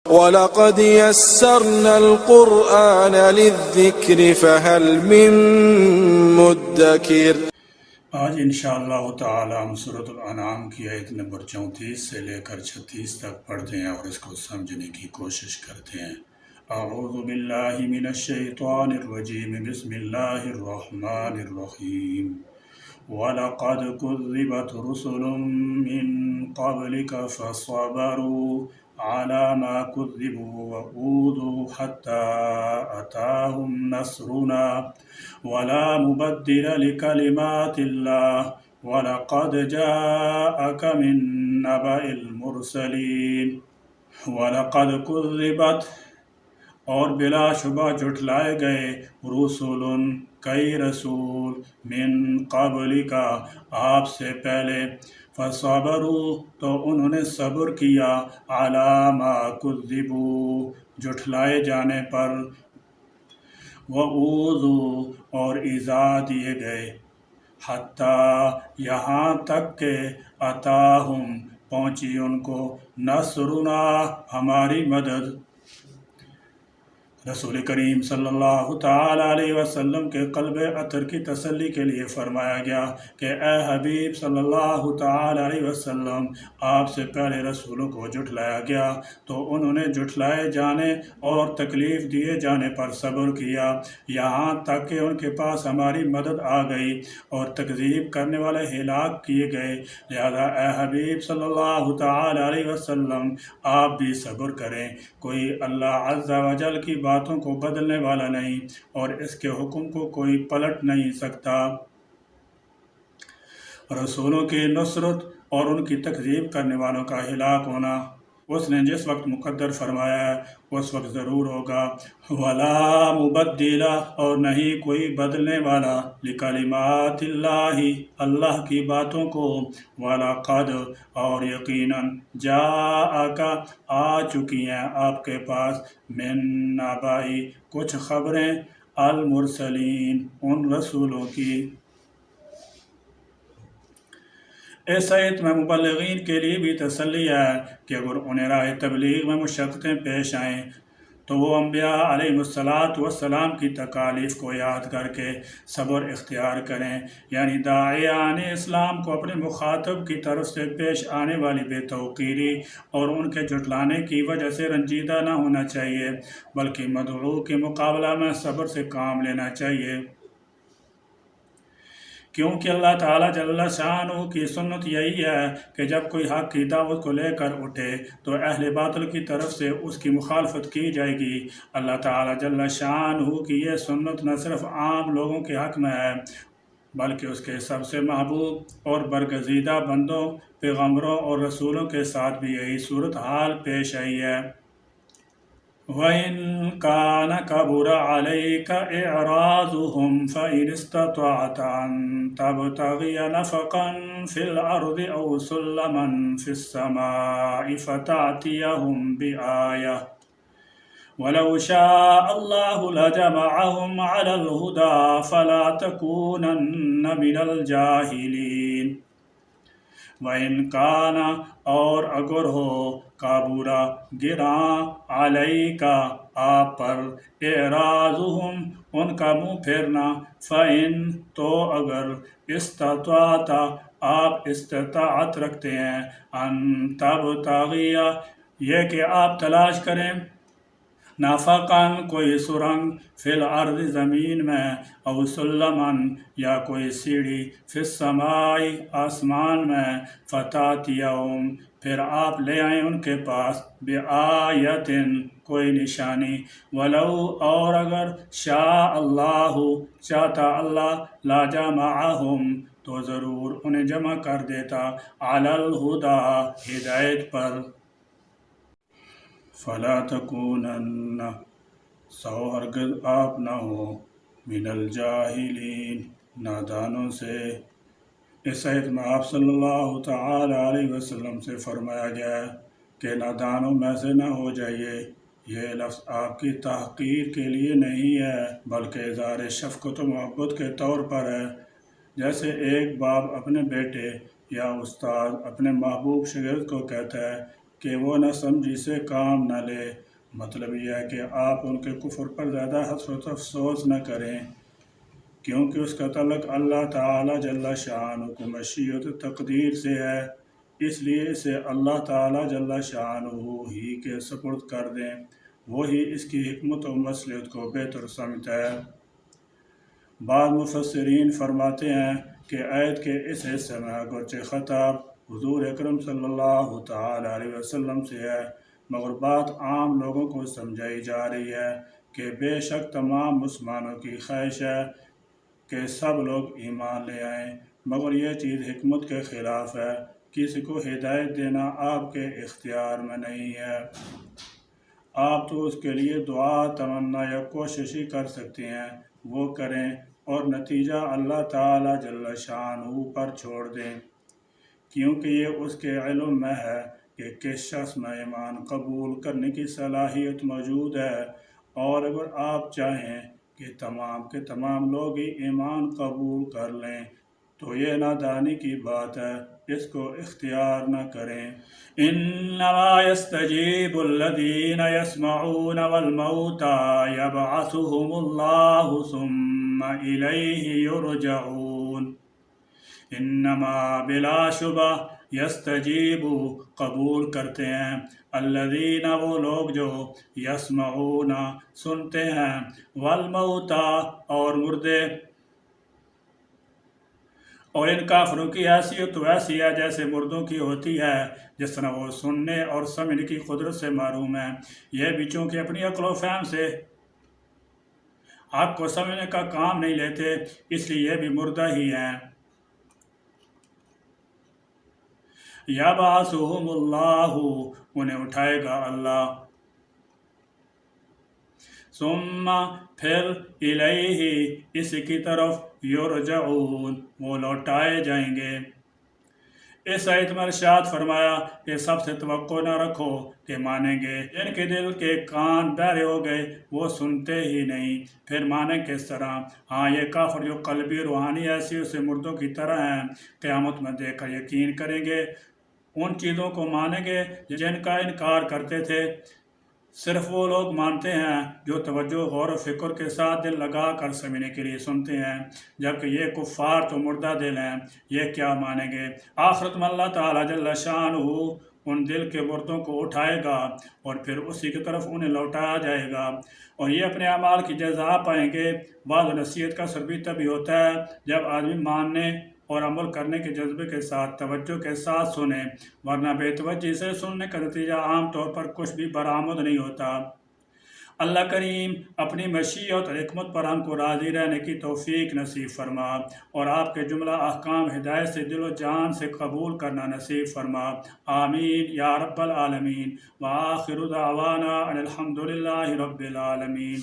وَلَقَدْ يَسَّرْنَا الْقُرْآنَ لِلذِّكْرِ فَهَلْ مِن مُّدَّكِرٍ۔ آج انشاءاللہ تعالی ہم سورۃ الانعام کی آیت نمبر 34 سے لے کر 36 تک پڑھتے ہیں اور اس کو سمجھنے کی کوشش کرتے ہیں۔ اعوذ باللہ من الشیطان الرجیم، بسم اللہ الرحمن الرحیم۔ وَلَقَدْ كُذِّبَتْ رُسُلٌ مِّن قَبْلِكَ فَصَبَرُوا عَلَى مَا كُذِّبُوا وَأُوذُوا حَتَّى أَتَاهُمْ نَصْرُنَا وَلَا مُبَدِّلَ لِكَلِمَاتِ اللَّهِ وَلَقَدْ جَاءَكَ مِن نَّبَإِ الْمُرْسَلِينَ۔ وَلَقَدْ كُذِّبَتْ اور بلا شبہ جھٹلائے گئے، رسول کئی رسول، من قبل کا آپ سے پہلے، فصبروا تو انہوں نے صبر کیا، علی ما کذبوا جھٹلائے جانے پر، وَأُوذُوا اور ایذا دیے گئے، حتیٰ یہاں تک کہ اتاہم پہنچی ان کو نصرنا ہماری مدد۔ رسول کریم صلی اللہ تعالی علیہ وسلم کے قلب اطہر کی تسلی کے لیے فرمایا گیا کہ اے حبیب صلی اللہ تعالی علیہ وسلم، آپ سے پہلے رسولوں کو جھٹلایا گیا تو انہوں نے جھٹلائے جانے اور تکلیف دیے جانے پر صبر کیا، یہاں تک کہ ان کے پاس ہماری مدد آ گئی اور تکذیب کرنے والے ہلاک کیے گئے۔ لہذا اے حبیب صلی اللہ تعالی علیہ وسلم، آپ بھی صبر کریں، کوئی اللہ عز و جل کی باتوں کو بدلنے والا نہیں اور اس کے حکم کو کوئی پلٹ نہیں سکتا۔ رسولوں کی نصرت اور ان کی تکذیب کرنے والوں کا ہلاک ہونا اس نے جس وقت مقدر فرمایا ہے اس وقت ضرور ہوگا۔ وَلَا مُبَدِّلَ اور نہیں کوئی بدلنے والا، لِکَلِمَاتِ اللَّهِ اللہ کی باتوں کو، وَلَقَدْ اور یقیناً جَاءَكَ آ چکی ہیں آپ کے پاس، مِن نَّبَإِ کچھ خبریں، المرسلین ان رسولوں کی۔ اس آیت میں مبلغین کے لیے بھی تسلی ہے کہ اگر انہیں راہ تبلیغ میں مشقتیں پیش آئیں تو وہ انبیاء علیہ السلام کی تکالیف کو یاد کر کے صبر اختیار کریں، یعنی داعیان اسلام کو اپنے مخاطب کی طرف سے پیش آنے والی بے توقیری اور ان کے جھٹلانے کی وجہ سے رنجیدہ نہ ہونا چاہیے، بلکہ مدعو کے مقابلہ میں صبر سے کام لینا چاہیے، کیونکہ اللہ تعالیٰ جل شانہ کی سنت یہی ہے کہ جب کوئی حق کی دعوت کو لے کر اٹھے تو اہل باطل کی طرف سے اس کی مخالفت کی جائے گی۔ اللہ تعالیٰ جل شانہ کی یہ سنت نہ صرف عام لوگوں کے حق میں ہے بلکہ اس کے سب سے محبوب اور برگزیدہ بندوں، پیغمبروں اور رسولوں کے ساتھ بھی یہی صورتحال پیش آئی ہے۔ وَإِن كَانَ كَبُرَ عَلَيْكَ إِعْرَاضُهُمْ فَإِنِ اسْتَطَعْتَ أَن تَبْتَغِيَ نَفَقًا فِي الْأَرْضِ أَوْ سُلَّمًا فِي السَّمَاءِ فَتَأْتِيَهُم بِآيَةٍ وَلَوْ شَاءَ اللَّهُ لَجَمَعَهُمْ عَلَى الْهُدَى فَلَا تَكُونَنَّ مِنَ الْجَاهِلِينَ۔ وَإِن كَانَ اور اگر ہو، کابورا گراں، علیکا آپ پر، اعراضہم ان کا منہ پھیرنا، فَإِن تو اگر، استطعت آپ استطاعت رکھتے ہیں، ان تبتغی یہ کہ آپ تلاش کریں، نفقاً کوئی سرنگ، فی الارض زمین میں، او سلماً یا کوئی سیڑھی، فی السماء آسمان میں، فتاتیہم پھر آپ لے آئیں ان کے پاس، بآیتن کوئی نشانی، ولو اور اگر، شاء اللہ چاہتا اللہ، لاجمعہم تو ضرور انہیں جمع کر دیتا، علی الہدی ہدایت پر۔ فَلَا تَكُونَنَّ سو ہرگز آپ نہ ہو، من الجاہلین نادانوں سے۔ اس آیت میں آپ صلی اللہ تعالی علیہ وسلم سے فرمایا گیا ہے کہ نادانوں میں سے نہ ہو جائیے۔ یہ لفظ آپ کی تحقیر کے لیے نہیں ہے بلکہ اظہار شفقت و محبت کے طور پر ہے، جیسے ایک باپ اپنے بیٹے یا استاد اپنے محبوب شاگرد کو کہتا ہے کہ وہ نہ سمجھی سے کام نہ لے۔ مطلب یہ ہے کہ آپ ان کے کفر پر زیادہ حسرت افسوس نہ کریں، کیونکہ اس کا تعلق اللہ تعالیٰ جل شانہ کو مشیت تقدیر سے ہے، اس لیے اسے اللہ تعالیٰ جل شانہ ہی کے سپرد کر دیں، وہی اس کی حکمت و مصلحت کو بہتر سمجھتا ہے۔ بعض مفسرین فرماتے ہیں کہ آیت کے اس حصے میں اگرچہ خطاب حضور اکرم صلی اللہ تعالیٰ علیہ وسلم سے ہے، مگر بات عام لوگوں کو سمجھائی جا رہی ہے کہ بے شک تمام مسلمانوں کی خواہش ہے کہ سب لوگ ایمان لے آئیں، مگر یہ چیز حکمت کے خلاف ہے، کسی کو ہدایت دینا آپ کے اختیار میں نہیں ہے، آپ تو اس کے لیے دعا، تمنا یا کوشش ہی کر سکتے ہیں، وہ کریں اور نتیجہ اللہ تعالیٰ جل شانہ پر چھوڑ دیں، کیونکہ یہ اس کے علم میں ہے کہ کس شخص میں ایمان قبول کرنے کی صلاحیت موجود ہے، اور اگر آپ چاہیں کہ تمام لوگ ہی ایمان قبول کر لیں تو یہ نادانی کی بات ہے، اس کو اختیار نہ کریں۔ انما يستجيب الذين يسمعون والموتى يبعثهم الله ثم إليه يرجعون۔ انما بلا شبہ یستجیب قبول کرتے ہیں، الذین وہ لوگ جو یسمعون سنتے ہیں، والموتى اور مردے، اور ان کافروں کی حیثیت تو ایسی ہے جیسے مردوں کی ہوتی ہے، جس طرح وہ سننے اور سمجھنے کی قدرت سے محروم ہیں، یہ بھی چونکہ اپنی عقل و فہم سے حق کو سمجھنے کا کام نہیں لیتے، اس لیے یہ بھی مردہ ہی ہیں۔ یبعثہم اللہ انہیں اٹھائے گا اللہ، ثم پھر الیہ اس کی طرف یرجعون وہ لوٹائے جائیں گے۔ اس آیت میں ارشاد فرمایا کہ سب سے توقع نہ رکھو کہ مانیں گے، جن کے دل کے کان بہرے ہو گئے وہ سنتے ہی نہیں، پھر مانیں کس طرح؟ ہاں یہ کافر جو قلبی روحانی حیثیت سے مردوں کی طرح ہیں، قیامت میں دیکھ کر یقین کریں گے، ان چیزوں کو مانیں گے جن کا انکار کرتے تھے۔ صرف وہ لوگ مانتے ہیں جو توجہ، غور و فکر کے ساتھ دل لگا کر سمجھنے کے لیے سنتے ہیں، جبکہ یہ کفار تو مردہ دل ہیں، یہ کیا مانیں گے؟ آخرت میں اللہ تعالیٰ جل شانہ ان دل کے مردوں کو اٹھائے گا اور پھر اسی کی طرف انہیں لوٹایا جائے گا، اور یہ اپنے اعمال کی جزا پائیں گے۔ بعض نصیحت کا اثر بھی تبھی ہوتا ہے جب آدمی ماننے اور عمل کرنے کے جذبے کے ساتھ، توجہ کے ساتھ سنیں، ورنہ بے توجہی سے سننے کا نتیجہ عام طور پر کچھ بھی برآمد نہیں ہوتا۔ اللہ کریم اپنی مشیت اور حکمت پر ہم کو راضی رہنے کی توفیق نصیب فرما، اور آپ کے جملہ احکام ہدایت سے دل و جان سے قبول کرنا نصیب فرما، آمین یا رب العالمین۔ وآخر دعوانا ان الحمد للہ رب العالمین۔